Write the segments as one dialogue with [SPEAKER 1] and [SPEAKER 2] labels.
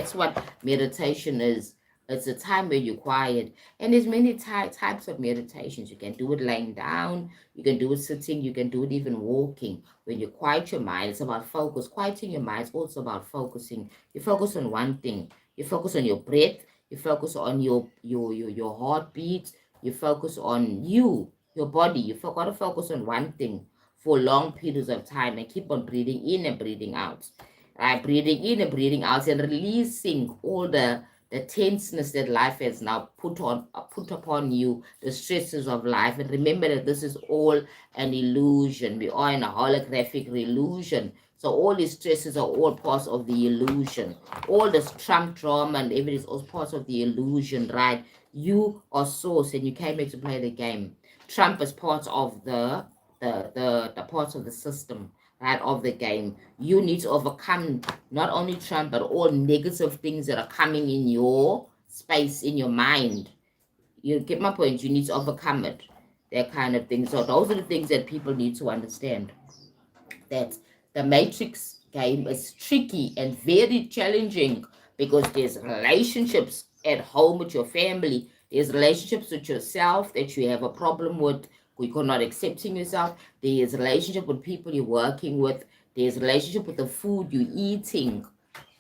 [SPEAKER 1] That's what meditation is. It's a time where you're quiet. And there's many types of meditations. You can do it laying down, you can do it sitting, you can do it even walking. When you quiet your mind, it's about focus. Quieting your mind is also about focusing. You focus on one thing. You focus on your breath, you focus on your heartbeat, you focus on your body. Got to focus on one thing for long periods of time and keep on breathing in and breathing out. Breathing in and breathing out and releasing all the tenseness that life has now put upon you, the stresses of life. And remember that this is all an illusion. We are in a holographic illusion. So all these stresses are all parts of the illusion. All this Trump drama and everything is all parts of the illusion, right? You are source and you came here to play the game. Trump is part of the parts of the system, right, of the game. You need to overcome not only Trump, but all negative things that are coming in your space, in your mind. You get my point? You need to overcome it. That kind of thing. So those are the things that people need to understand. That the matrix game is tricky and very challenging because there's relationships at home with your family, there's relationships with yourself that you have a problem with, you're not accepting yourself, there's relationship with people you're working with, there's relationship with the food you're eating.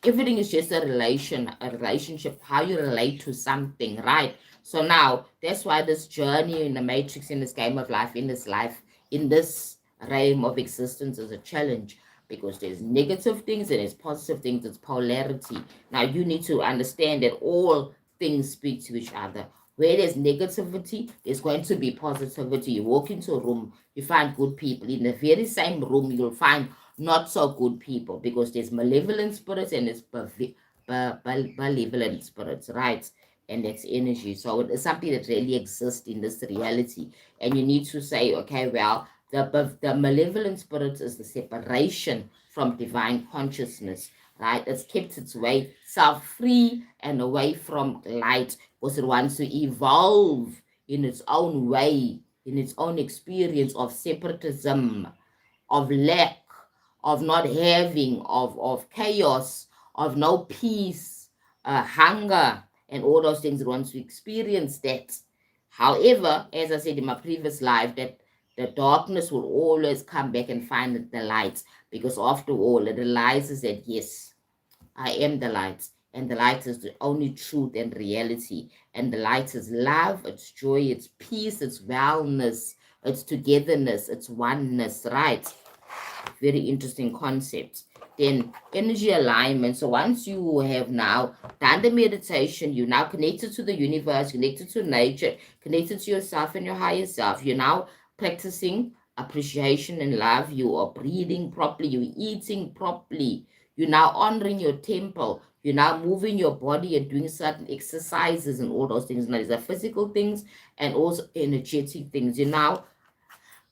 [SPEAKER 1] Everything is just a relationship, how you relate to something, right? So now that's why this journey in the matrix, in this game of life, in this realm of existence is a challenge because there's negative things and there's positive things, it's polarity. Now you need to understand that all things speak to each other. Where there's negativity, there's going to be positivity. You walk into a room, you find good people. In the very same room, you'll find not so good people because there's malevolent spirits and there's malevolent spirits, right? And that's energy. So it's something that really exists in this reality. And you need to say, okay, well, the malevolent spirit is the separation from divine consciousness, right? It's kept its way self-free and away from light because it wants to evolve in its own way, in its own experience of separatism, of lack, of not having, of chaos, of no peace, hunger, and all those things. It wants to experience that. However, as I said in my previous life, that the darkness will always come back and find the light because after all, it realizes that yes, I am the light, and the light is the only truth and reality. And the light is love, it's joy, it's peace, it's wellness, it's togetherness, it's oneness, right? Very interesting concept. Then energy alignment. So once you have now done the meditation, you're now connected to the universe, connected to nature, connected to yourself and your higher self. You're now practicing appreciation and love. You are breathing properly. You're eating properly. You're now honoring your temple. You're now moving your body and doing certain exercises and all those things. Now, these are physical things and also energetic things. You now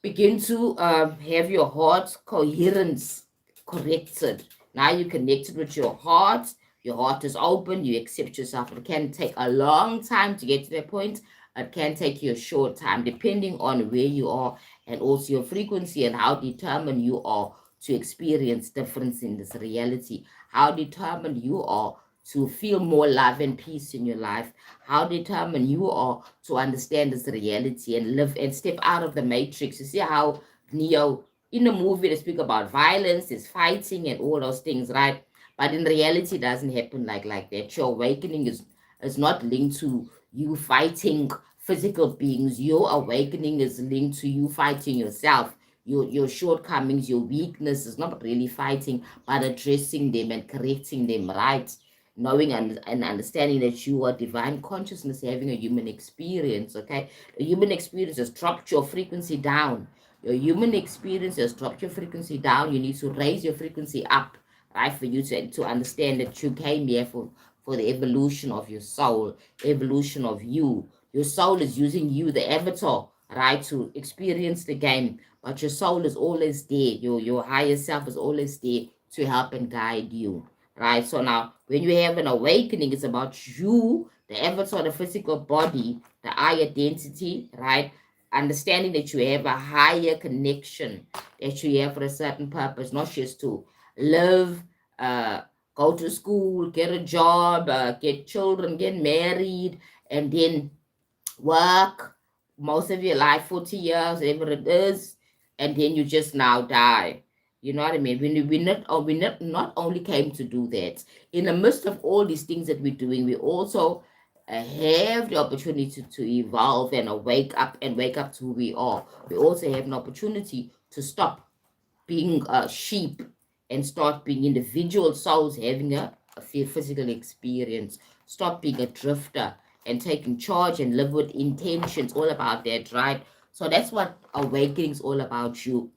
[SPEAKER 1] begin to have your heart coherence corrected. Now you connected with your heart. Your heart is open. You accept yourself. It can take a long time to get to that point. It can take you a short time, depending on where you are and also your frequency and how determined you are to experience difference in this reality. How determined you are to feel more love and peace in your life, how determined you are to understand this reality and live and step out of the matrix. You see how Neo in the movie they speak about violence, there's fighting and all those things, right? But in reality, it doesn't happen like that. Your awakening is not linked to you fighting physical beings. Your awakening is linked to you fighting yourself. Your shortcomings, your weakness is not really fighting, but addressing them and correcting them, right? Knowing and understanding that you are divine consciousness having a human experience, okay? A human experience has dropped your frequency down. Your human experience has dropped your frequency down. You need to raise your frequency up, right? For you to understand that you came here for the evolution of your soul, evolution of you. Your soul is using you, the avatar, right, to experience the game. But your soul is always there. Your higher self is always there to help and guide you, right? So now, when you have an awakening, it's about you, the avatar, the physical body, the I identity, right? Understanding that you have a higher connection, that you have for a certain purpose, not just to live go to school, get a job, get children, get married, and then work most of your life, 40 years, whatever it is, and then you just now die. You know what I mean? We not only came to do that. In the midst of all these things that we're doing, we also have the opportunity to evolve and wake up to who we are. We also have an opportunity to stop being a sheep and start being individual souls having a physical experience. Stop being a drifter and taking charge and live with intentions. All about that, right? So that's what awakening is all about. You